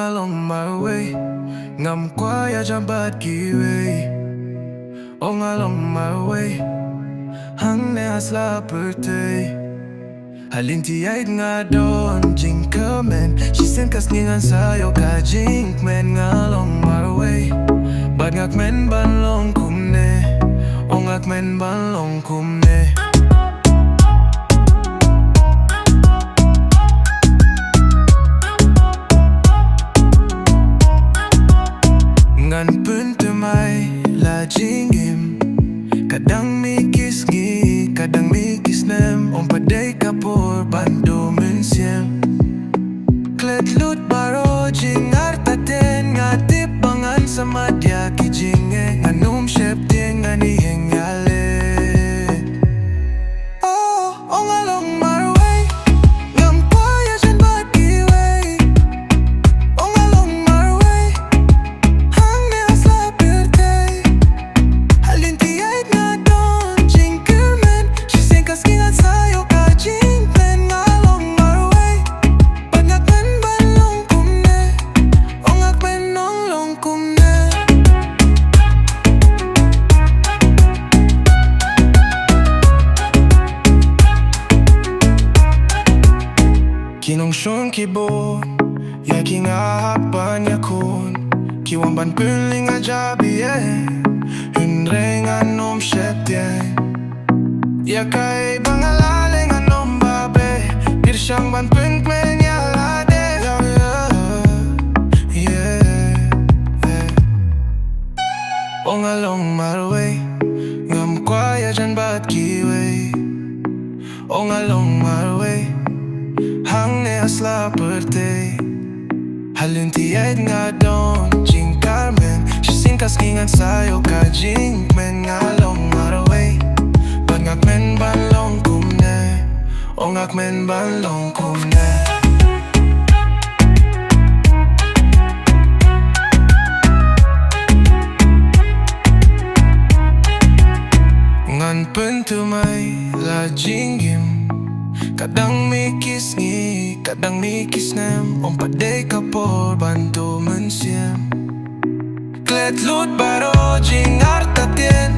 along Marwei, Ngam kwah iajan kiwei. Along Marwei, Hangne pyrthei. Lynti iaid Jing kmen, Shisien kasningan sayo ka kmen along Marwei. Bad kmen banlong kumne, kmen banlong kumne. Ngan thymmai la jingim, kadang sngi, kadang snem, pyrthei kapur bantu mynsiem. Klet baroh Jing artatien, ngatip bangan sama Iaki Jing, sheptieng ieng ialeh. Along Marwei, Ngam kwah iajan kiwei. Along Marwei, Hangne pyrthei. Lynti iaid Jing kyrmen, Shisien kasningan sayo ka kmen along Marwei. Bad kmen banlong kumne, kmen nonglong kumne. Nongshun kibo, Iaki iakhun, kiwamban lynga sheptieng. Iakai bangalaleng babe, pirsyang ban kmen ialeh. Along Marwei, Ngam kwah iajan kiwei. Along Marwei, Hangne pyrthei. Lynti iaid Jing kyrmen, Shisien kasningan sayo ka kmen along Marwei. Bad kmen banlong kumne, kmen banlong kumne. Ngan thymmai la jingim, kadang sngi, kadang snem, pyrthei kapur bantu mynsiem. Klet baroh Jing artatien,